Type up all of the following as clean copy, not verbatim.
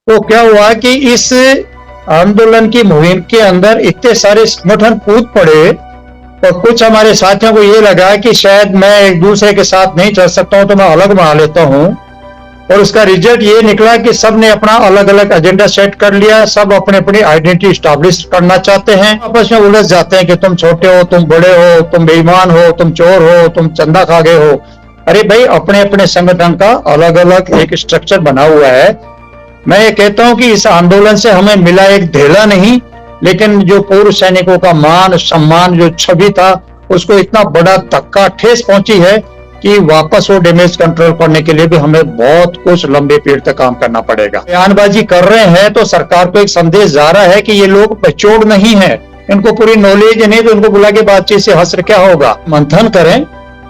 तो क्या हुआ कि इस आंदोलन की मुहिम के अंदर इतने सारे संगठन कूद पड़े और कुछ हमारे साथियों को ये लगा कि शायद मैं एक दूसरे के साथ नहीं चल सकता हूं तो मैं अलग बना लेता हूं। और उसका रिजल्ट ये निकला कि सब ने अपना अलग अलग एजेंडा सेट कर लिया। सब अपने अपनी आइडेंटिटी स्टैब्लिश करना चाहते हैं, आपस में उलझ जाते हैं कि तुम छोटे हो, तुम बड़े हो, तुम बेईमान हो, तुम चोर हो, तुम चंदा खा गए हो। अरे भाई, अपने अपने संगठन का अलग अलग एक स्ट्रक्चर बना हुआ है। मैं ये कहता हूं कि इस आंदोलन से हमें मिला एक ढेला नहीं, लेकिन जो पूर्व सैनिकों का मान सम्मान जो छवि था उसको इतना बड़ा धक्का ठेस पहुंची है कि वापस वो डैमेज कंट्रोल करने के लिए भी हमें बहुत कुछ लंबे पीरियड तक काम करना पड़ेगा। बयानबाजी कर रहे हैं तो सरकार को एक संदेश जा रहा है कि ये लोग मैच्योर नहीं है, इनको पूरी नॉलेज नहीं, तो उनको बुला के बातचीत से हश्र क्या होगा। मंथन करें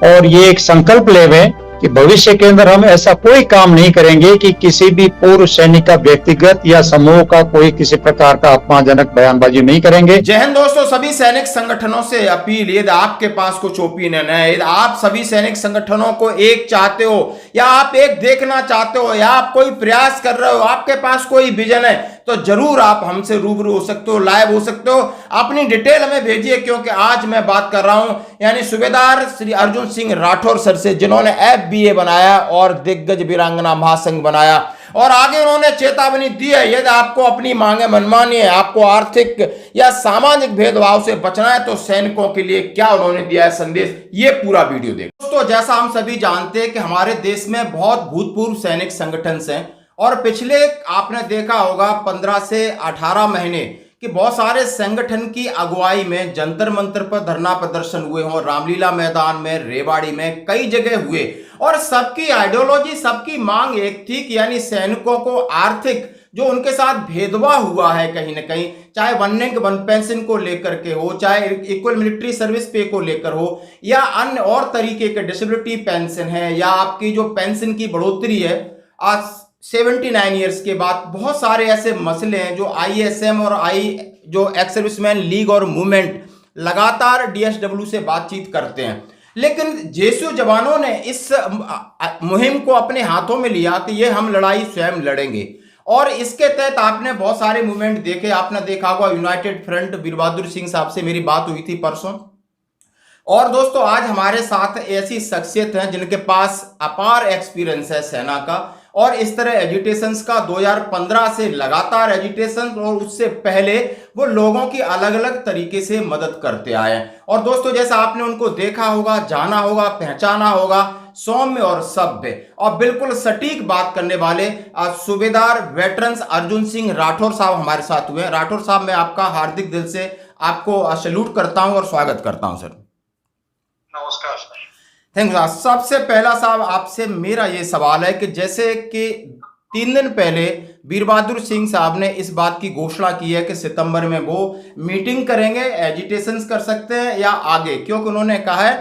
और ये एक संकल्प लेवें कि भविष्य के अंदर हम ऐसा कोई काम नहीं करेंगे कि किसी भी पूर्व सैनिक का व्यक्तिगत या समूह का कोई किसी प्रकार का अपमानजनक बयानबाजी नहीं करेंगे। जय हिंद दोस्तों, सभी सैनिक संगठनों से अपील, यदि आपके पास कुछ ओपिनियन है, यदि आप सभी सैनिक संगठनों को एक चाहते हो या आप एक देखना चाहते हो या आप कोई प्रयास कर रहे हो, आपके पास कोई विजन है, तो जरूर आप हमसे रूबरू हो सकते हो, लाइव हो सकते हो। अपनी डिटेल हमें भेजिए, क्योंकि आज मैं बात कर रहा हूं यानी सूबेदार श्री अर्जुन सिंह राठौर सर से, जिन्होंने FBA बनाया और दिग्गज वीरांगना महासंघ बनाया। और आगे उन्होंने चेतावनी दी है, यदि आपको अपनी मांगे मनमानी है, आपको आर्थिक या सामाजिक भेदभाव से बचना है, तो सैनिकों के लिए क्या उन्होंने दिया है संदेश, ये पूरा वीडियो देखो। दोस्तों, जैसा हम सभी जानते हैं कि हमारे देश में बहुत भूतपूर्व सैनिक संगठन हैं और पिछले आपने देखा होगा 15 से 18 महीने कि बहुत सारे संगठन की अगुवाई में जंतर मंतर पर धरना प्रदर्शन हुए हों, रामलीला मैदान में, रेवाड़ी में, कई जगह हुए। और सबकी आइडियोलॉजी, सबकी मांग एक थी कि यानी सैनिकों को आर्थिक जो उनके साथ भेदभाव हुआ है कहीं ना कहीं, चाहे वन रैंक वन पेंशन को लेकर के हो, चाहे इक्वल मिलिट्री सर्विस पे को लेकर हो, या अन्य और तरीके के डिसेबिलिटी पेंशन है, या आपकी जो पेंशन की बढ़ोतरी है आज 79 ईयर्स के बाद, बहुत सारे ऐसे मसले हैं जो ISM और जो एक्स सर्विसमैन लीग और मूवमेंट लगातार DSW से बातचीत करते हैं। लेकिन जेसू जवानों ने इस मुहिम को अपने हाथों में लिया कि ये हम लड़ाई स्वयं लड़ेंगे। और इसके तहत आपने बहुत सारे मूवमेंट देखे, आपने देखा होगा यूनाइटेड फ्रंट, वीर बहादुर सिंह साहब से मेरी बात हुई थी परसों। और दोस्तों, आज हमारे साथ ऐसी शख्सियत हैं जिनके पास अपार एक्सपीरियंस है सेना का, और इस तरह एजुटेशंस का 2015 से लगातार एजुटेशन, और उससे पहले वो लोगों की अलग अलग तरीके से मदद करते आए हैं। और दोस्तों, जैसा आपने उनको देखा होगा, जाना होगा, पहचाना होगा, सौम्य और सभ्य और बिल्कुल सटीक बात करने वाले सूबेदार वेटरन्स अर्जुन सिंह राठौर साहब हमारे साथ हुए हैं। राठौर साहब, मैं आपका हार्दिक दिल से आपको सैल्यूट करता हूं और स्वागत करता हूं सर। नमस्कार सर। Thank you. साहब पहला साहब आपसे मेरा ये सवाल है कि जैसे कि 3 दिन पहले वीर बहादुर सिंह साहब ने इस बात की घोषणा की है कि सितंबर में वो मीटिंग करेंगे, एजिटेशंस कर सकते हैं या आगे, क्योंकि उन्होंने कहा है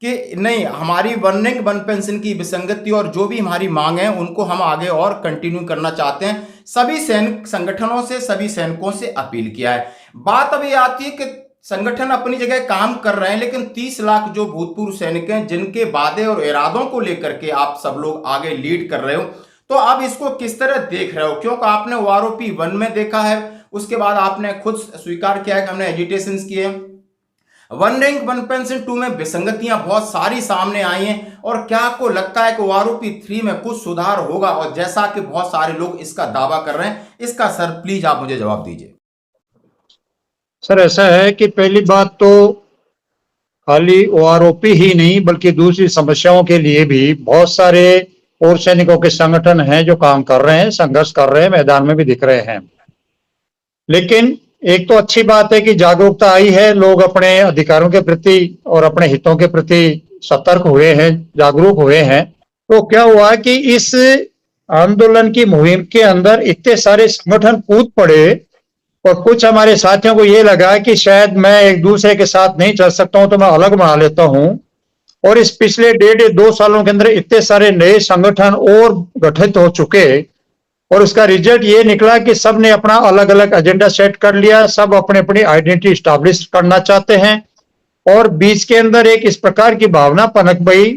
कि नहीं, हमारी वन रैंक वन पेंशन की विसंगति और जो भी हमारी मांग है उनको हम आगे और कंटिन्यू करना चाहते हैं। सभी सैनिक संगठनों से, सभी सैनिकों से अपील किया है। बात अभी आती है कि संगठन अपनी जगह काम कर रहे हैं, लेकिन 30 लाख जो भूतपूर्व सैनिक हैं जिनके वादे और इरादों को लेकर के आप सब लोग आगे लीड कर रहे हो, तो अब इसको किस तरह देख रहे हो? क्योंकि आपने OROP 1 में देखा है, उसके बाद आपने खुद स्वीकार किया है कि हमने एजिटेशंस किए। वन रैंक वन पेंशन 2 में विसंगतियां बहुत सारी सामने आई हैं, और क्या आपको लगता है कि OROP 3 में कुछ सुधार होगा? और जैसा कि बहुत सारे लोग इसका दावा कर रहे हैं, इसका सर प्लीज आप मुझे जवाब दीजिए। सर, ऐसा है कि पहली बात तो खाली OROP ही नहीं बल्कि दूसरी समस्याओं के लिए भी बहुत सारे और सैनिकों के संगठन हैं जो काम कर रहे हैं, संघर्ष कर रहे हैं, मैदान में भी दिख रहे हैं। लेकिन एक तो अच्छी बात है कि जागरूकता आई है, लोग अपने अधिकारों के प्रति और अपने हितों के प्रति सतर्क हुए हैं, जागरूक हुए हैं। तो क्या हुआ कि इस आंदोलन की मुहिम के अंदर इतने सारे संगठन कूद पड़े और कुछ हमारे साथियों को ये लगा कि शायद मैं एक दूसरे के साथ नहीं चल सकता हूं तो मैं अलग बना लेता हूं। और इस पिछले 1.5-2 सालों के अंदर इतने सारे नए संगठन और गठित हो चुके, और उसका रिजल्ट ये निकला कि सब ने अपना अलग अलग एजेंडा सेट कर लिया। सब अपने अपनी आइडेंटिटी स्टैब्लिश करना चाहते हैं, और बीच के अंदर एक इस प्रकार की भावना पनप गई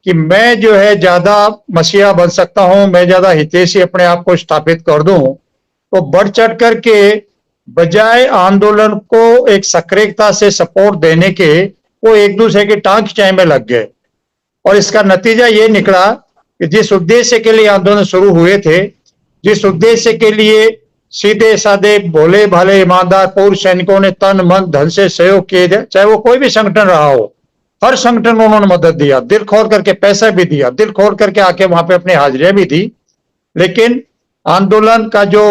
कि मैं जो है ज्यादा मसीहा बन सकता हूं, मैं ज्यादा हितैषी अपने आप को स्थापित कर दूं, तो बढ़ चढ़ करके बजाय आंदोलन को एक सक्रियता से सपोर्ट देने के वो एक दूसरे की टांग खिंचाई में लग गए। और इसका नतीजा ये निकला कि जिस उद्देश्य के लिए आंदोलन शुरू हुए थे, जिस उद्देश्य के लिए सीधे साधे भोले भाले ईमानदार पूर्व सैनिकों ने तन मन धन से सहयोग किए, चाहे वो कोई भी संगठन रहा हो, हर संगठन को उन्होंने मदद दिया, दिल खोल करके पैसा भी दिया, दिल खोल करके आके वहां पे अपनी हाजिरियां भी दी, लेकिन आंदोलन का जो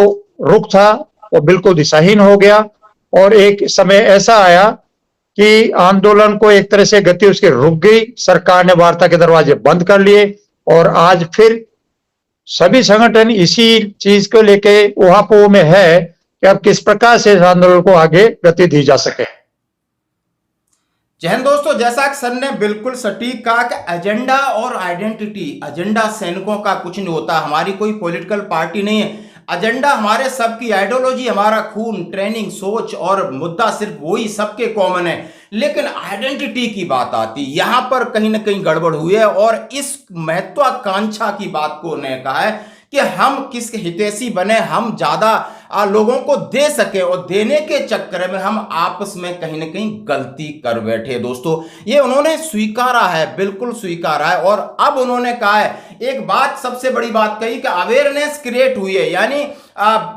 रुख था वो बिल्कुल दिशाहीन हो गया। और एक समय ऐसा आया कि आंदोलन को एक तरह से गति उसकी रुक गई, सरकार ने वार्ता के दरवाजे बंद कर लिए और आज फिर सभी संगठन इसी चीज को लेके उहापोह में है कि अब किस प्रकार से इस आंदोलन को आगे गति दी जा सके। जय हिंद दोस्तों, जैसा कि सर ने बिल्कुल सटीक कहा कि एजेंडा और आइडेंटिटी, एजेंडा सैनिकों का कुछ नहीं होता, हमारी कोई पॉलिटिकल पार्टी नहीं है, एजेंडा हमारे सबकी, आइडियोलॉजी हमारा खून, ट्रेनिंग, सोच और मुद्दा सिर्फ वही सबके कॉमन है। लेकिन आइडेंटिटी की बात आती, यहां पर कहीं ना कहीं गड़बड़ हुई है और इस महत्वाकांक्षा की बात को उन्होंने कहा है कि हम किस हितैषी बने, हम ज्यादा लोगों को दे सके और देने के चक्कर में हम आपस में कहीं ना कहीं गलती कर बैठे। दोस्तों ये उन्होंने स्वीकारा है, बिल्कुल स्वीकारा है। और अब उन्होंने कहा है, एक बात सबसे बड़ी बात कही कि अवेयरनेस क्रिएट हुई है, यानी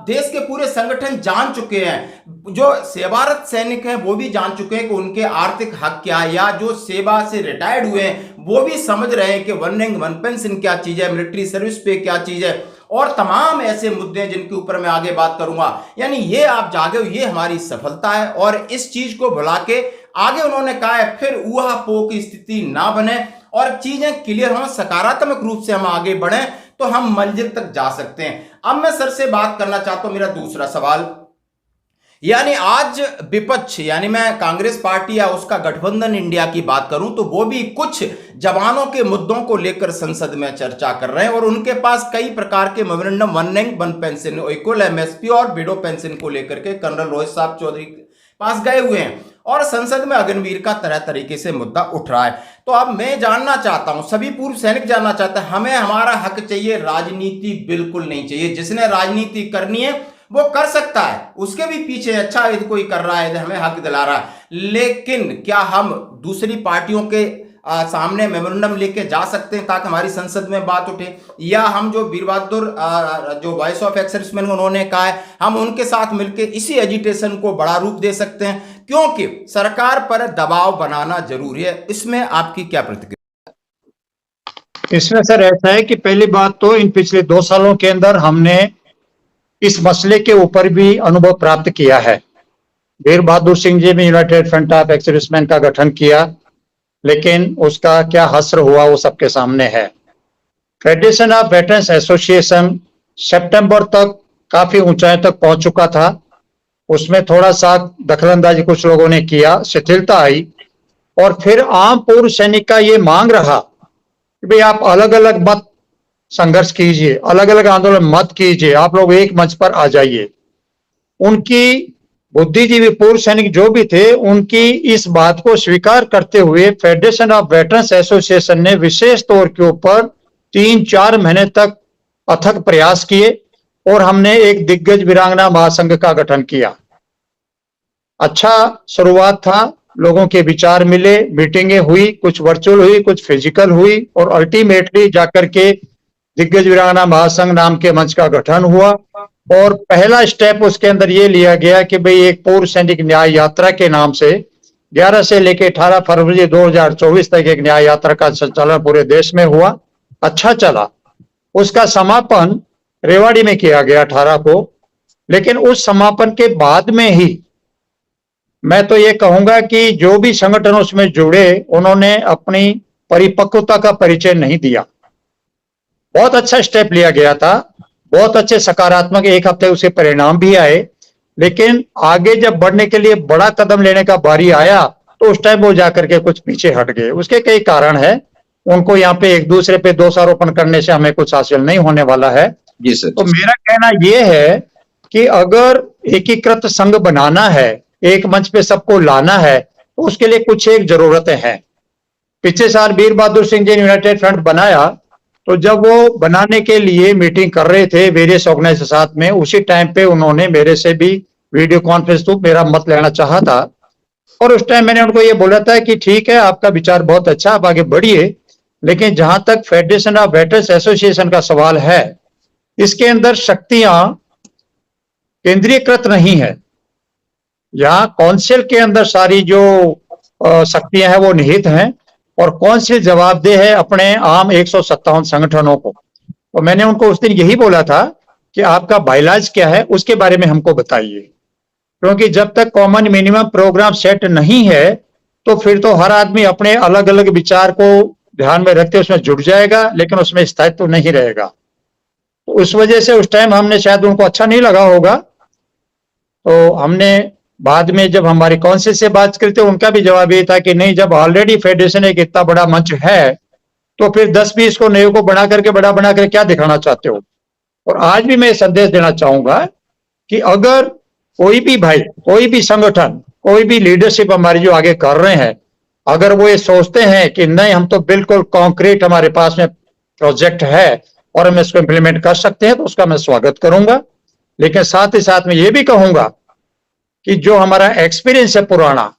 देश के पूरे संगठन जान चुके हैं, जो सेवारत सैनिक हैं वो भी जान चुके हैं कि उनके आर्थिक हक क्या है, या जो सेवा से रिटायर्ड हुए हैं वो भी समझ रहे हैं कि वन रैंक वन पेंशन क्या चीज है, मिलिट्री सर्विस पे क्या चीज है, और तमाम ऐसे मुद्दे हैं जिनके ऊपर मैं आगे बात करूंगा। यानी ये आप जागे हो, ये हमारी सफलता है। और इस चीज को भुला के आगे उन्होंने कहा है फिर ऊहापोह की स्थिति ना बने और चीजें क्लियर हों, सकारात्मक रूप से हम आगे बढ़े तो हम मंजिल तक जा सकते हैं। अब मैं सर से बात करना चाहता हूं, मेरा दूसरा सवाल, यानी आज विपक्ष, यानी मैं कांग्रेस पार्टी या उसका गठबंधन इंडिया की बात करूं तो वो भी कुछ जवानों के मुद्दों को लेकर संसद में चर्चा कर रहे हैं और उनके पास कई प्रकार के memorandum, one rank one pension, equal MSP और विडो पेंशन को लेकर के कर्नल रोहित साहब चौधरी के पास गए हुए हैं और संसद में अग्निवीर का तरह तरीके से मुद्दा उठ रहा है। तो अब मैं जानना चाहता हूं, सभी पूर्व सैनिक जानना चाहते हैं, हमें हमारा हक चाहिए, राजनीति बिल्कुल नहीं चाहिए। जिसने राजनीति करनी है वो कर सकता है, उसके भी पीछे अच्छा यदि कोई कर रहा है तो हमें हक दिला रहा है, लेकिन क्या हम दूसरी पार्टियों के सामने मेमोरेंडम लेके जा सकते हैं ताकि हमारी संसद में बात उठे, या हम जो वीर बहादुर जो वॉइस ऑफ एक्सर्विसमैन उन्होंने कहा है हम उनके साथ मिलकर इसी एजिटेशन को बड़ा रूप दे सकते हैं, क्योंकि सरकार पर दबाव बनाना जरूरी है। इसमें आपकी क्या प्रतिक्रिया? इसमें सर ऐसा है कि पहली बात तो इन पिछले 2 सालों के अंदर हमने इस मसले के ऊपर भी अनुभव प्राप्त किया है। वीर बहादुर सिंह जी ने यूनाइटेड फ्रंट ऑफ एक्स-सर्विसमैन का गठन किया, लेकिन उसका क्या हश्र हुआ वो सबके सामने है। फेडरेशन ऑफ वेटरन्स एसोसिएशन सितंबर तक काफी ऊंचाई तक पहुंच चुका था, उसमें थोड़ा सा दखलंदाजी कुछ लोगों ने किया, शिथिलता आई और फिर आम पूर्व सैनिक का ये मांग रहा कि भाई आप अलग अलग मत संघर्ष कीजिए, अलग अलग आंदोलन मत कीजिए, आप लोग एक मंच पर आ जाइए। उनकी बुद्धिजीवी पूर्व सैनिक जो भी थे उनकी इस बात को स्वीकार करते हुए फेडरेशन ऑफ वेटरन्स एसोसिएशन ने विशेष तौर के ऊपर 3-4 महीने तक अथक प्रयास किए और हमने एक दिग्गज वीरांगना महासंघ का गठन किया। अच्छा शुरुआत था, लोगों के विचार मिले, मीटिंगें हुई, कुछ वर्चुअल हुई, कुछ फिजिकल हुई और अल्टीमेटली जाकर के दिग्गज वीरांगना महासंघ नाम के मंच का गठन हुआ। और पहला स्टेप उसके अंदर ये लिया गया कि भाई एक पूर्व सैनिक न्याय यात्रा के नाम से 11 से लेकर 18 फरवरी 2024 तक एक न्याय यात्रा का संचालन पूरे देश में हुआ, अच्छा चला। उसका समापन रेवाड़ी में किया गया 18 को, लेकिन उस समापन के बाद में ही मैं तो ये कहूंगा कि जो भी संगठन उसमें जुड़े उन्होंने अपनी परिपक्वता का परिचय नहीं दिया। बहुत अच्छा स्टेप लिया गया था, बहुत अच्छे सकारात्मक 1 हफ्ते उसके परिणाम भी आए, लेकिन आगे जब बढ़ने के लिए बड़ा कदम लेने का बारी आया तो उस टाइम वो जाकर के कुछ पीछे हट गए। उसके कई कारण है, उनको यहाँ पे एक दूसरे पे दोषारोपण करने से हमें कुछ हासिल नहीं होने वाला है। जी सर। तो मेरा कहना यह है कि अगर एकीकृत संघ बनाना है, एक मंच पे सबको लाना है, तो उसके लिए कुछ एक जरूरतें हैं। पिछले साल वीर बहादुर सिंह जी ने यूनाइटेड फ्रंट बनाया तो जब वो बनाने के लिए मीटिंग कर रहे थे वेरियस ऑर्गेनाइजेशन के साथ में, उसी टाइम पे उन्होंने मेरे से भी वीडियो कॉन्फ्रेंस थ्रू मेरा मत लेना चाहा था। और उस टाइम मैंने उनको ये बोला था कि ठीक है, आपका विचार बहुत अच्छा, आप आगे बढ़िए, लेकिन जहां तक फेडरेशन ऑफ वेटर्स एसोसिएशन का सवाल है, इसके अंदर शक्तियां केंद्रीयकृत नहीं है। यहाँ काउंसिल के अंदर सारी जो शक्तियां हैं वो निहित हैं, और काउंसिल जवाबदेह है अपने आम 157 संगठनों को। तो मैंने उनको उस दिन यही बोला था कि आपका बायलॉज क्या है, उसके बारे में हमको बताइए, क्योंकि जब तक कॉमन मिनिमम प्रोग्राम सेट नहीं है तो फिर तो हर आदमी अपने अलग अलग विचार को ध्यान में रखते उसमें जुट जाएगा, लेकिन उसमें स्थायित्व तो नहीं रहेगा। तो उस वजह से उस टाइम हमने, शायद उनको अच्छा नहीं लगा होगा, तो हमने बाद में जब हमारी काउंसिल से बात करते उनका भी जवाब ये था कि नहीं, जब ऑलरेडी फेडरेशन एक इतना बड़ा मंच है तो फिर 10-20 को नए को बना करके बड़ा क्या दिखाना चाहते हो। और आज भी मैं संदेश देना चाहूंगा कि अगर कोई भी भाई, कोई भी संगठन, कोई भी लीडरशिप हमारी जो आगे कर रहे हैं, अगर वो ये सोचते हैं कि नहीं हम तो बिल्कुल कॉन्क्रीट हमारे पास में प्रोजेक्ट है और हम इसको इंप्लीमेंट कर सकते हैं, तो उसका मैं स्वागत करूंगा। लेकिन साथ ही साथ में ये भी कहूंगा कि जो हमारा एक्सपीरियंस है पुराना,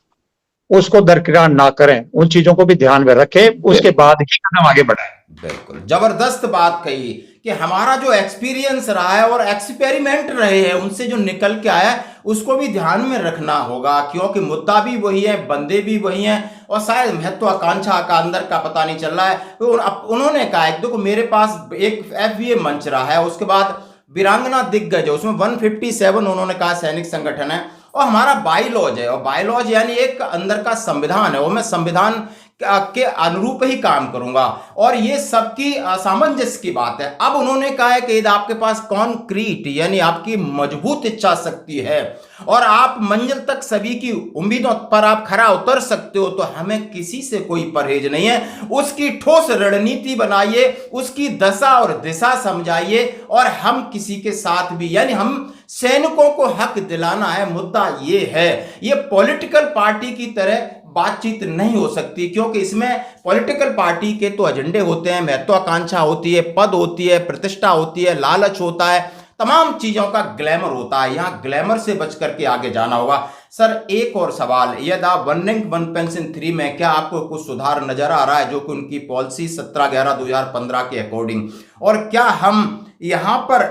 उसको दरकिरार ना करें, उन चीजों को भी ध्यान में रखें, उसके बाद ही कदम आगे बढ़ाएं। बिल्कुल जबरदस्त बात कही कि हमारा जो एक्सपीरियंस रहा है और एक्सपेरिमेंट रहे हैं उनसे जो निकल के आया है उसको भी ध्यान में रखना होगा, क्योंकि मुद्दा भी वही है, बंदे भी वही हैं, और शायद महत्वाकांक्षा का अंदर का पता नहीं चल रहा है। तो उन्होंने कहा देखो मेरे पास एक FVA मंच रहा है, उसके बाद वीरांगना दिग्गज है, उसमें 157 उन्होंने कहा सैनिक संगठन है, और हमारा बायलॉज है, और बायलॉज यानी एक अंदर का संविधान है, वो मैं संविधान के अनुरूप ही काम करूंगा, और ये सबकी सामंजस्य की बात है। अब उन्होंने कहा है कि यदि आपके पास कॉन्क्रीट यानी आपकी मजबूत इच्छा शक्ति है और आप मंजिल तक सभी की उम्मीदों पर आप खरा उतर सकते हो, तो हमें किसी से कोई परहेज नहीं है। उसकी ठोस रणनीति बनाइए, उसकी दशा और दिशा समझाइए, और हम किसी के साथ भी, यानी हम सैनिकों को हक दिलाना है। मुद्दा ये है, ये पॉलिटिकल पार्टी की तरह बातचीत नहीं हो सकती, क्योंकि इसमें पॉलिटिकल पार्टी के तो एजेंडे होते हैं, महत्वाकांक्षा होती है, पद होती है, प्रतिष्ठा होती है, लालच होता है, तमाम चीजों का ग्लैमर होता है। यहां ग्लैमर से बच करके आगे जाना होगा। सर एक और सवाल, यदि वन रैंक वन पेंशन 3 में क्या आपको कुछ सुधार नजर आ रहा है, जो कि उनकी पॉलिसी 17/11/2015 के अकॉर्डिंग, और क्या हम यहां पर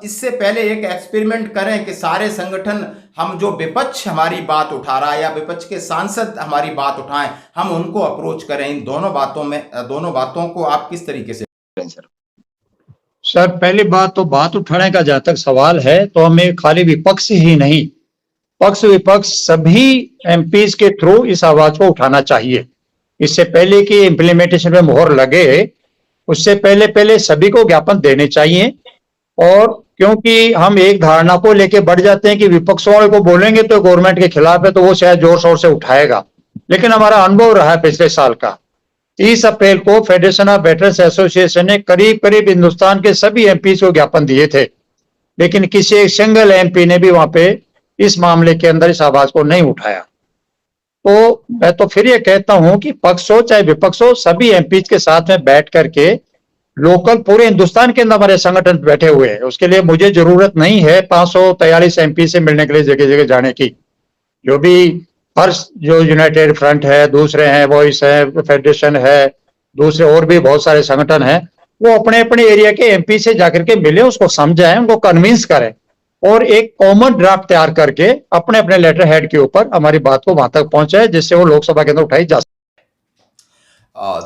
इससे पहले एक एक्सपेरिमेंट करें कि सारे संगठन, हम जो विपक्ष हमारी बात उठा रहा है या विपक्ष के सांसद हमारी बात उठाएं, हम उनको अप्रोच करें इन दोनों बातों में, दोनों बातों को आप किस तरीके से करें सर? सर पहली बात तो बात उठाने का जहां तक सवाल है, तो हमें खाली विपक्ष ही नहीं, पक्ष विपक्ष सभी MPs के थ्रू इस आवाज को उठाना चाहिए। इससे पहले कि इम्प्लीमेंटेशन में मोहर लगे, उससे पहले सभी को ज्ञापन देने चाहिए। और क्योंकि हम एक धारणा को लेके बढ़ जाते हैं कि विपक्षों वाले को बोलेंगे तो गवर्नमेंट के खिलाफ है, तो वो शायद जोर शोर से उठाएगा, लेकिन हमारा अनुभव रहा है पिछले साल का, 30 अप्रैल को फेडरेशन ऑफ वेटरन्स एसोसिएशन ने करीब हिंदुस्तान के सभी MPs को ज्ञापन दिए थे, लेकिन किसी एक सिंगल MP ने भी वहां पे इस मामले के अंदर इस आवाज को नहीं उठाया। तो मैं तो फिर ये कहता हूं कि पक्ष हो चाहे विपक्ष हो, सभी MPs के साथ में बैठ करके, लोकल पूरे हिंदुस्तान के अंदर हमारे संगठन बैठे हुए हैं, उसके लिए मुझे जरूरत नहीं है 543 MP से मिलने के लिए जगह जगह जाने की। जो भी हर जो यूनाइटेड फ्रंट है, दूसरे हैं वॉइस है, फेडरेशन है, दूसरे और भी बहुत सारे संगठन हैं, वो अपने अपने एरिया के MP से जाकर के मिले, उसको समझाएं, उनको कन्विंस करें, और एक कॉमन ड्राफ्ट तैयार करके अपने अपने लेटर हेड के ऊपर हमारी बात को वहां तक पहुंचाए, जिससे वो लोकसभा के अंदर उठाई जा सके।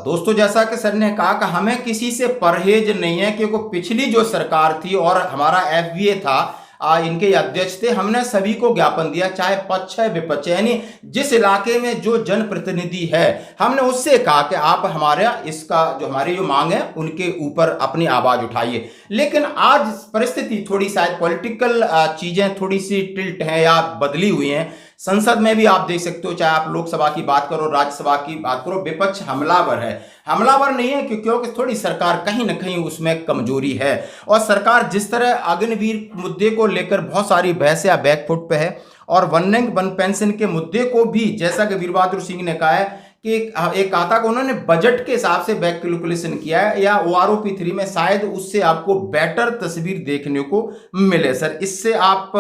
दोस्तों जैसा कि सर ने कहा कि हमें किसी से परहेज नहीं है, क्योंकि पिछली जो सरकार थी और हमारा FVA था, इनके अध्यक्ष थे, हमने सभी को ज्ञापन दिया, चाहे पक्ष है विपक्ष है, यानी जिस इलाके में जो जनप्रतिनिधि है, हमने उससे कहा कि आप हमारा इसका जो हमारी जो मांग है उनके ऊपर अपनी आवाज उठाइए। लेकिन आज परिस्थिति थोड़ी शायद पॉलिटिकल चीजें थोड़ी सी टिल्ट है या बदली हुई हैं। संसद में भी आप देख सकते हो, चाहे आप लोकसभा की बात करो, राज्यसभा की बात करो, विपक्ष हमलावर है। हमलावर नहीं है क्योंकि थोड़ी सरकार कहीं ना कहीं उसमें कमजोरी है, और सरकार जिस तरह अग्निवीर मुद्दे को लेकर बहुत सारी बहस या बैकफुट पे है, और वन रैंक वन पेंशन के मुद्दे को भी, जैसा कि वीर बहादुर सिंह ने कहा है कि एक कहा था कि उन्होंने बजट के हिसाब से बैक कैलकुलेशन किया है या OROP3 में शायद उससे आपको बेटर तस्वीर देखने को मिले। सर इससे आप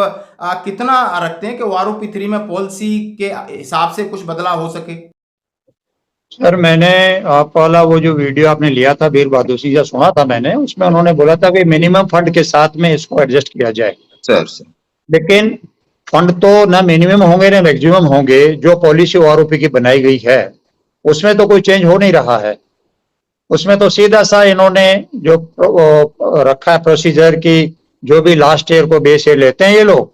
कितना रखते हैं कि OROP3 में पॉलिसी के हिसाब से कुछ बदलाव हो सके? सर मैंने आप वाला वो जो वीडियो आपने लिया था वीर बहादुर सिंह का सुना था मैंने, उसमें उन्होंने बोला था कि मिनिमम फंड के साथ में इसको एडजस्ट किया जाए। सर लेकिन फंड तो ना मिनिमम होंगे ना मैक्सिमम होंगे। जो पॉलिसी OROP की बनाई गई है उसमें तो कोई चेंज हो नहीं रहा है। उसमें तो सीधा सा इन्होंने जो रखा है प्रोसीजर की, जो भी लास्ट ईयर को बेस ये लेते हैं ये लोग,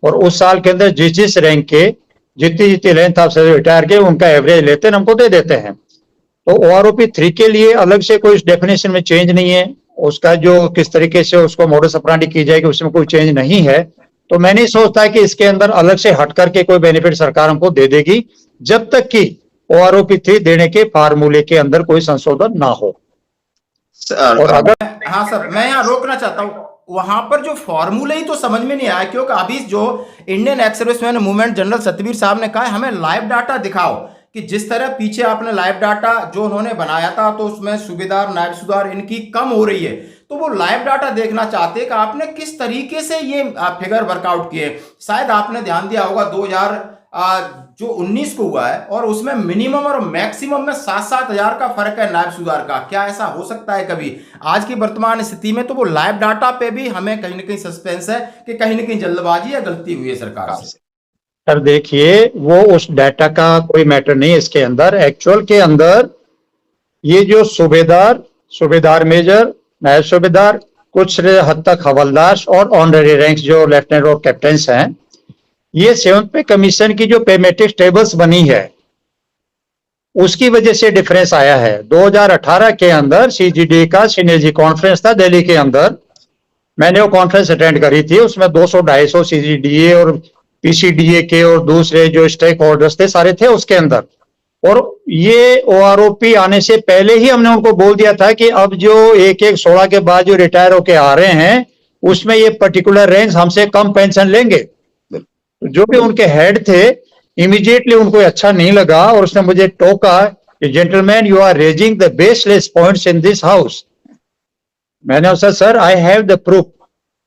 और उस साल के अंदर जिस रैंक के जितनी लेंथ आप से रिटायर के उनका एवरेज लेते हैं, हमको दे देते हैं। तो OROP3 के लिए अलग से कोई डेफिनेशन में चेंज नहीं है। उसका जो किस तरीके से उसको मॉडस ऑपरेंडी की जाएगी उसमें कोई चेंज नहीं है। तो मैं नहीं सोचता कि इसके अंदर अलग से हट करके कोई बेनिफिट सरकार हमको दे देगी, जब तक कि OROP3 देने के फार्मूले के अंदर कोई संशोधन ना हो। और अगर हाँ सर मैं यहाँ रोकना चाहता हूँ, वहां पर जो फॉर्मूला ही तो समझ में नहीं आया, क्योंकि अभी जो Indian ex serviceman movement general Satvir साहब ने कहा है हमें लाइव डाटा दिखाओ, कि जिस तरह पीछे आपने लाइव डाटा जो उन्होंने बनाया था तो उसमें सूबेदार नायब सूबेदार इनकी कम हो रही है, तो वो लाइव डाटा देखना चाहते हैं कि आपने किस तरीके से ये फिगर वर्कआउट किए। शायद आपने ध्यान दिया होगा 2019 को हुआ है और उसमें मिनिमम और मैक्सिमम में 7-7 हजार का फर्क है नायब सूबेदार का। क्या ऐसा हो सकता है कभी आज की वर्तमान स्थिति में? तो वो लाइव डाटा पे भी हमें कहीं ना कहीं सस्पेंस है कि कहीं ना कहीं जल्दबाजी या गलती हुई है सरकार से। सर देखिए, वो उस डाटा का कोई मैटर नहीं है इसके अंदर। एक्चुअल के अंदर ये जो सूबेदार मेजर, नायब सूबेदार, कुछ हद तक हवलदार और ऑनररी रैंक्स जो लेफ्टिनेंट और कैप्टन्स हैं, ये 7th पे कमीशन की जो पे मैट्रिक्स टेबल्स बनी है उसकी वजह से डिफरेंस आया है। 2018 के अंदर CGD का सिनर्जी कॉन्फ्रेंस था दिल्ली के अंदर, मैंने वो कॉन्फ्रेंस अटेंड करी थी। उसमें 200-250 CGDA और PCDA के और दूसरे जो स्टेक होल्डर्स थे सारे थे उसके अंदर। और ये OROP आने से पहले ही हमने उनको बोल दिया था कि अब जो 1-1-16 के बाद जो रिटायर होके आ रहे हैं उसमें ये पर्टिकुलर रैंक हमसे कम पेंशन लेंगे। जो भी उनके हेड थे इमीडिएटली उनको अच्छा नहीं लगा और उसने मुझे टोका कि gentleman you are raising the baseless points in this house. मैंने उससे sir I have the proof,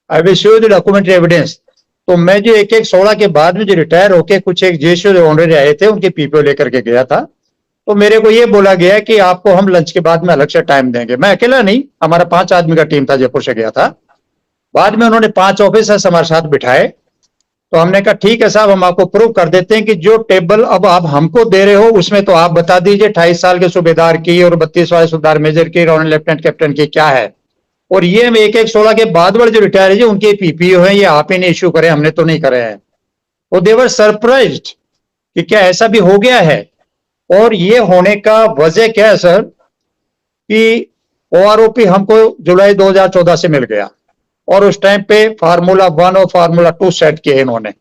I will show you the documentary evidence. तो मैं जो 1-1-16 के बाद में जो रिटायर होके कुछ एक JSO ऑनररी आए थे उनके PPO लेकर के गया था, तो मेरे को ये बोला गया कि आपको हम लंच के बाद में अलग से टाइम देंगे। मैं अकेला नहीं, हमारा 5 आदमी का टीम था, जयपुर से गया था। बाद में उन्होंने 5 ऑफिसर्स हमारे साथ बिठाए, तो हमने कहा ठीक है साहब, हम आपको प्रूव कर देते हैं कि जो टेबल अब आप हमको दे रहे हो उसमें तो आप बता दीजिए 28 साल के सूबेदार की और 32 वाले सूबेदार मेजर की, ऑनररी लेफ्टिनेंट कैप्टन की क्या है, और ये 1-1-16 के बाद वाले जो रिटायर है उनके PPO है, ये आप ही ने इश्यू करे, हमने तो नहीं करे हैं। वो देवर सरप्राइज्ड कि क्या ऐसा भी हो गया है। और ये होने का वजह क्या है सर, कि OROP हमको जुलाई 2014 से मिल गया और उस टाइम पे फार्मूला 1 और फार्मूला 2 सेट किए इन्होंने।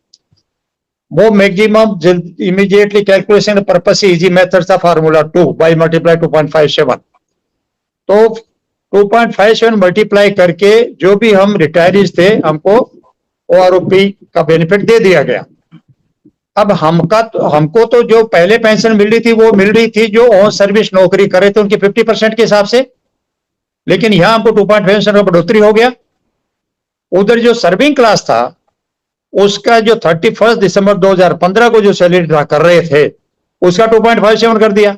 वो maximum immediately calculation purpose easy method था फार्मूला 2 बाई मल्टीप्लाई 2.57। तो 2.57 मल्टीप्लाई करके जो भी हम रिटायरीज थे हमको OROP का बेनिफिट दे दिया गया। अब हमको तो जो पहले पेंशन मिल रही थी वो मिल रही थी जो ऑन सर्विस नौकरी करे थे उनके 50% के हिसाब से, लेकिन यहां हमको 2.57 का बढ़ोतरी हो गया। उधर जो सर्विंग क्लास था उसका जो 31 दिसंबर 2015 को जो सैलरी ड्रा कर रहे थे उसका 2.57 कर दिया,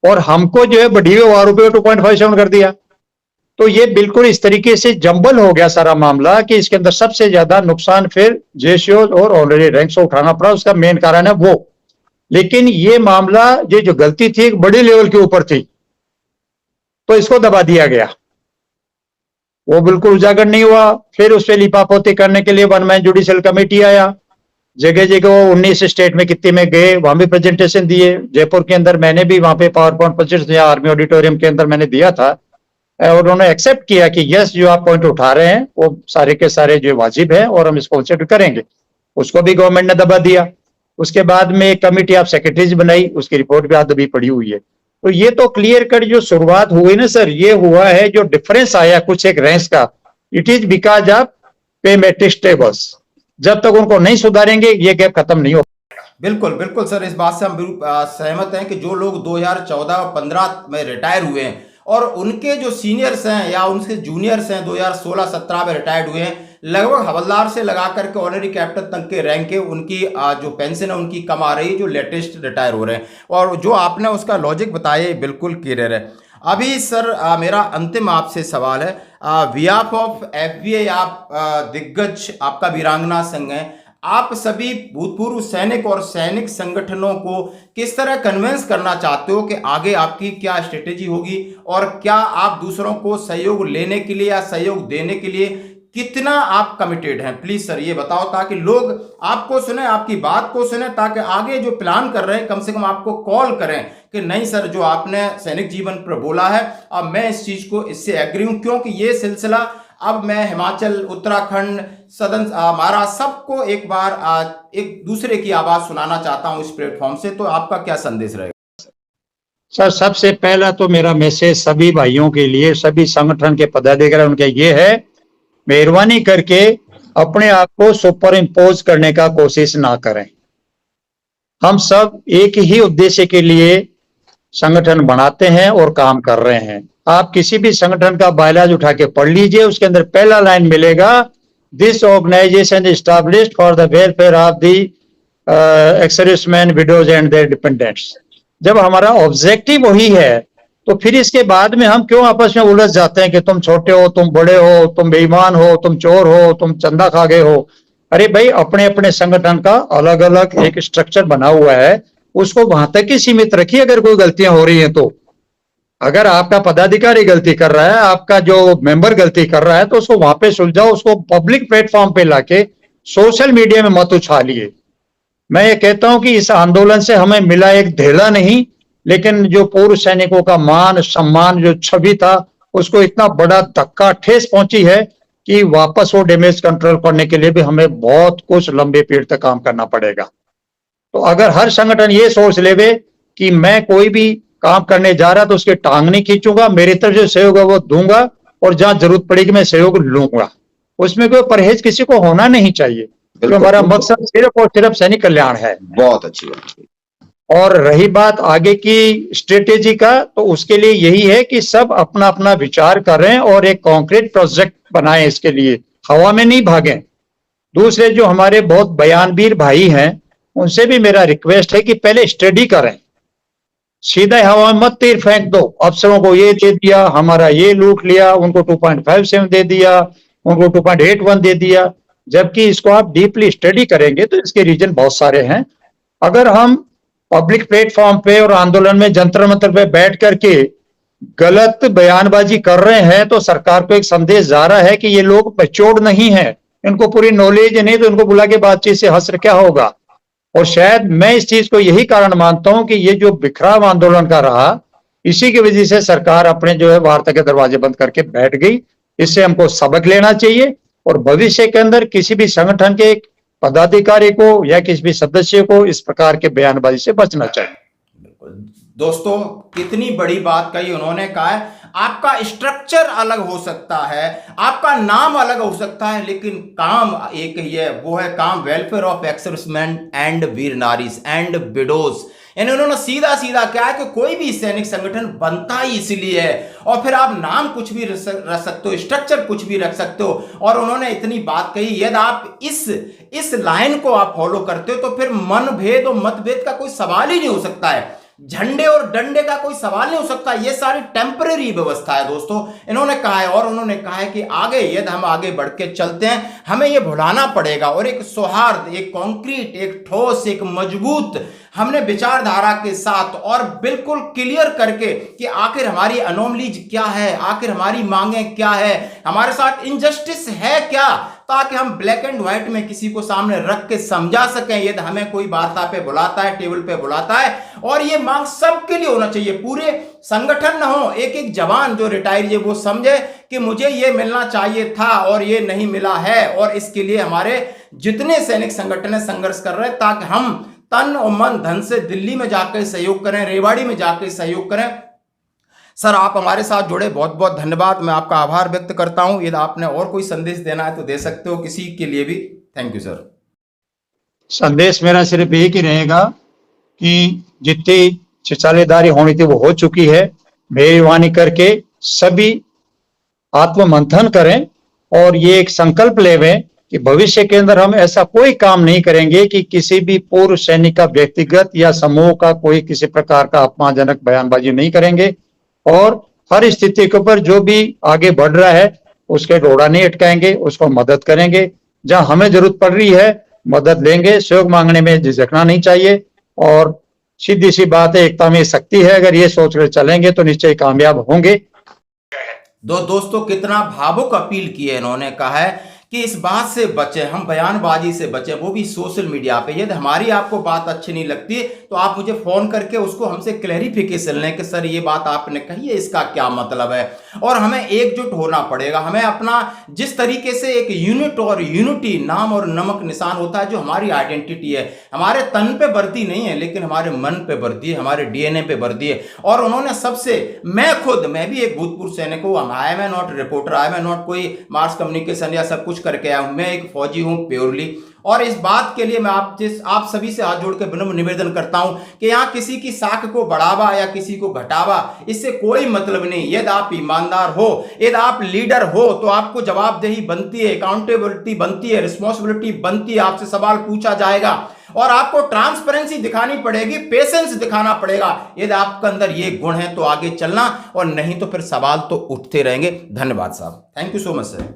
और हमको जो है बढ़ी हुई OROP को 2.57 कर दिया। तो ये बिल्कुल इस तरीके से जंबल हो गया सारा मामला कि इसके अंदर सबसे ज्यादा नुकसान फिर JSO और ऑनररी रैंक से उठाना पड़ा, उसका मेन कारण है वो। लेकिन ये मामला ये जो गलती थी एक बड़ी लेवल के ऊपर थी, तो इसको दबा दिया गया, वो बिल्कुल उजागर नहीं हुआ। फिर उस पर लिपापोती करने के लिए 1 मैन जुडिशियल कमेटी आया, जगह जगह वो 19 स्टेट में कितने में गए, वहां भी प्रेजेंटेशन दिए। जयपुर के अंदर मैंने भी वहां पे power point presentation army auditorium के अंदर मैंने दिया था, और उन्होंने एक्सेप्ट किया कि यस जो आप पॉइंट उठा रहे हैं वो सारे के सारे जो वाजिब है और हम इसको एक्सेप्ट करेंगे। उसको भी गवर्नमेंट ने दबा दिया। उसके बाद में एक कमेटी ऑफ सेक्रेटरीज बनाई, उसकी रिपोर्ट भी आज अभी पड़ी हुई है। तो ये तो क्लियर कट जो शुरुआत हुई ना सर, ये हुआ है जो डिफरेंस आया कुछ एक रैंक्स का, इट इज बिकॉज ऑफ पे मैट्रिक्स टेबल्स। जब तक उनको नहीं सुधारेंगे ये गैप खत्म नहीं होगा। बिल्कुल बिल्कुल सर, इस बात से हम सहमत हैं कि जो लोग 2014 और 15 में रिटायर हुए हैं और उनके जो सीनियर्स हैं या उनके जूनियर्स हैं 2016-17 में रिटायर्ड हुए हैं, लगभग हवलदार से लगा करके ऑनरी कैप्टन तक के रैंक के उनकी जो पेंशन है उनकी कम आ रही है, जो लेटेस्ट रिटायर हो रहे हैं। और जो आपने उसका लॉजिक बताया ये बिल्कुल क्लियर है। अभी सर मेरा अंतिम आपसे सवाल है, बीहाफ ऑफ एफबीआई आप दिग्गज आपका वीरांगना संघ है, आप सभी भूतपूर्व सैनिक और सैनिक संगठनों को किस तरह कन्विंस करना चाहते हो कि आगे आपकी क्या स्ट्रेटेजी होगी और क्या आप दूसरों को सहयोग लेने के लिए या सहयोग देने के लिए कितना आप कमिटेड हैं? प्लीज सर ये बताओ ताकि लोग आपको सुने, आपकी बात को सुने, ताकि आगे जो प्लान कर रहे हैं कम से कम आपको कॉल करें कि नहीं सर जो आपने सैनिक जीवन पर बोला है अब मैं इस चीज को इससे एग्री हूं, क्योंकि ये सिलसिला अब मैं हिमाचल, उत्तराखंड, सदन, महाराष्ट्र सबको एक बार एक दूसरे की आवाज सुनाना चाहता हूं इस प्लेटफॉर्म से। तो आपका क्या संदेश रहेगा? सर सबसे पहला तो मेरा मैसेज सभी भाइयों के लिए, सभी संगठन के पदाधिकारी उनके ये है, मेहरबानी करके अपने आप को सुपर इम्पोज करने का कोशिश ना करें। हम सब एक ही उद्देश्य के लिए संगठन बनाते हैं और काम कर रहे हैं। आप किसी भी संगठन का बायलॉज उठा के पढ़ लीजिए, उसके अंदर पहला लाइन मिलेगा, this organisation established for the welfare of the ex serviceman, widows and their dependents. जब हमारा ऑब्जेक्टिव वही है तो फिर इसके बाद में हम क्यों आपस में उलझ जाते हैं कि तुम छोटे हो, तुम बड़े हो, तुम बेईमान हो, तुम चोर हो, तुम चंदा खा गए हो। अरे भाई, अपने अपने संगठन का अलग अलग एक स्ट्रक्चर बना हुआ है, उसको वहां तक ही सीमित रखिए। अगर कोई गलतियां हो रही हैं तो, अगर आपका पदाधिकारी गलती कर रहा है, आपका जो मेंबर गलती कर रहा है, तो उसको वहां पे सुलझाओ, उसको पब्लिक प्लेटफॉर्म पे लाके सोशल मीडिया में मत उछालिए। मैं ये कहता हूं कि इस आंदोलन से हमें मिला एक धेला नहीं, लेकिन जो पूर्व सैनिकों का मान सम्मान जो छवि था, उसको इतना बड़ा धक्का ठेस पहुंची है कि वापस वो डैमेज कंट्रोल करने के लिए भी हमें बहुत कुछ लंबे पीरियड तक काम करना पड़ेगा। तो अगर हर संगठन ये सोच लेवे कि मैं कोई भी काम करने जा रहा तो उसके टांग नहीं खींचूंगा, मेरी तरफ जो सहयोग है वो दूंगा और जहां जरूरत पड़ेगी मैं सहयोग लूंगा, उसमें कोई परहेज किसी को होना नहीं चाहिए, तो हमारा मकसद सिर्फ और सिर्फ सैनिक कल्याण है। बहुत अच्छी बात। और रही बात आगे की स्ट्रेटेजी का, तो उसके लिए यही है कि सब अपना अपना विचार करें और एक कॉन्क्रीट प्रोजेक्ट बनाएं, इसके लिए हवा में नहीं भागें। दूसरे जो हमारे बहुत बयानबीर भाई हैं उनसे भी मेरा रिक्वेस्ट है कि पहले स्टडी करें, सीधा हवा में मत तीर फेंक दो। अफसरों को ये दे दिया, हमारा ये लूट लिया, उनको 2.57 दे दिया, उनको 2.81 दे दिया, जबकि इसको आप डीपली स्टडी करेंगे तो इसके रीजन बहुत सारे हैं। अगर हम पब्लिक प्लेटफॉर्म पे और आंदोलन में जंतर मंतर पे बैठ करके गलत बयानबाजी कर रहे हैं तो सरकार को एक संदेश जा रहा है कि ये लोग मैच्योर्ड नहीं है, इनको पूरी नॉलेज नहीं, तो इनको बुला के बातचीत से हश्र क्या होगा। और शायद मैं इस चीज को यही कारण मानता हूं कि ये जो बिखराव आंदोलन का रहा, इसी की वजह से सरकार अपने जो है वार्ता के दरवाजे बंद करके बैठ गई। इससे हमको सबक लेना चाहिए और भविष्य के अंदर किसी भी संगठन के पदाधिकारी को या किसी भी सदस्य को इस प्रकार के बयानबाजी से बचना चाहिए। दोस्तों, कितनी बड़ी बात कही उन्होंने। कहा है आपका स्ट्रक्चर अलग हो सकता है, आपका नाम अलग हो सकता है, लेकिन काम एक ही है, वो है काम वेलफेयर ऑफ एक्स-सर्विसमैन एंड वीर नारीज एंड विडोज। यानी उन्होंने सीधा सीधा क्या है कि कोई भी सैनिक संगठन बनता ही इसलिए है, और फिर आप नाम कुछ भी रख सकते हो, स्ट्रक्चर कुछ भी रख सकते हो। और उन्होंने इतनी बात कही, यदि आप इस लाइन को आप फॉलो करते हो तो फिर मनभेद और मतभेद का कोई सवाल ही नहीं हो सकता है, झंडे और डंडे का कोई सवाल नहीं हो सकता। ये सारी टेम्परेरी व्यवस्था है दोस्तों, इन्होंने कहा है। और उन्होंने कहा है कि आगे यदि हम आगे बढ़ के चलते हैं हमें ये भुलाना पड़ेगा और एक सौहार्द, एक कॉन्क्रीट, एक ठोस, एक मजबूत हमने विचारधारा के साथ और बिल्कुल क्लियर करके कि आखिर हमारी अनोमलीज क्या है, आखिर हमारी मांगे क्या है, हमारे साथ इनजस्टिस है क्या, ताकि हम ब्लैक एंड व्हाइट में किसी को सामने रख के समझा सकें यदि हमें कोई वार्ता पे बुलाता है, टेबल पे बुलाता है। और ये मांग सबके लिए होना चाहिए, पूरे संगठन ना हो, एक एक जवान जो रिटायर है वो समझे कि मुझे ये मिलना चाहिए था और ये नहीं मिला है। और इसके लिए हमारे जितने सैनिक संगठन संघर्ष कर रहे हैं, ताकि हम तन और मन धन से दिल्ली में जाकर सहयोग करें, रेवाड़ी में जाकर सहयोग करें। सर, आप हमारे साथ जुड़े, बहुत बहुत धन्यवाद। मैं आपका आभार व्यक्त करता हूं। यदि आपने और कोई संदेश देना है तो दे सकते हो किसी के लिए भी। Thank you sir. संदेश मेरा सिर्फ एक ही रहेगा कि जितनी शौचालयदारी होनी थी वो हो चुकी है। मेहरबानी करके सभी आत्ममंथन करें और ये एक संकल्प लेवें कि भविष्य के अंदर हम ऐसा कोई काम नहीं करेंगे कि किसी भी पूर्व सैनिक का व्यक्तिगत या समूह का कोई किसी प्रकार का अपमानजनक बयानबाजी नहीं करेंगे और हर स्थिति के ऊपर जो भी आगे बढ़ रहा है उसके रोड़ा नहीं अटकाएंगे, उसको मदद करेंगे। जहां हमें जरूरत पड़ रही है मदद लेंगे, सहयोग मांगने में झिझकना नहीं चाहिए। और सीधी सी बात है, एकता में शक्ति है। अगर ये सोच कर चलेंगे तो निश्चय कामयाब होंगे। दोस्तों कितना भावुक अपील की है इन्होंने। कहा है कि इस बात से बचे, हम बयानबाजी से बचे, वो भी सोशल मीडिया पे। यदि हमारी आपको बात अच्छी नहीं लगती तो आप मुझे फोन करके उसको हमसे क्लैरिफिकेशन लें कि सर ये बात आपने कही है, इसका क्या मतलब है। और हमें एकजुट होना पड़ेगा। हमें अपना जिस तरीके से एक यूनिट और यूनिटी नाम और नमक निशान होता है, जो हमारी आइडेंटिटी है, हमारे तन पे वर्दी नहीं है लेकिन हमारे मन पे वर्दी है, हमारे डीएनए पे वर्दी है। और उन्होंने सबसे, मैं भी एक भूतपूर्व सैनिक हूं, I am not reporter, I am not कोई मास कम्युनिकेशन या सब कुछ करके आया हूं, मैं एक फौजी हूं प्योरली। और इस बात के लिए मैं आप सभी से हाथ जोड़ के विनम्र निवेदन करता हूं कि यहां किसी की साख को बढ़ावा या किसी को घटावा, इससे कोई मतलब नहीं। यदि आप ईमानदार हो, यदि आप लीडर हो तो आपको जवाबदेही बनती है, अकाउंटेबिलिटी बनती है, रिस्पॉन्सिबिलिटी बनती है। आपसे सवाल पूछा जाएगा और आपको ट्रांसपेरेंसी दिखानी पड़ेगी, पेशेंस दिखाना पड़ेगा। यदि आपके अंदर ये गुण है तो आगे चलना, और नहीं तो फिर सवाल तो उठते रहेंगे। धन्यवाद साहब, thank you so much sir.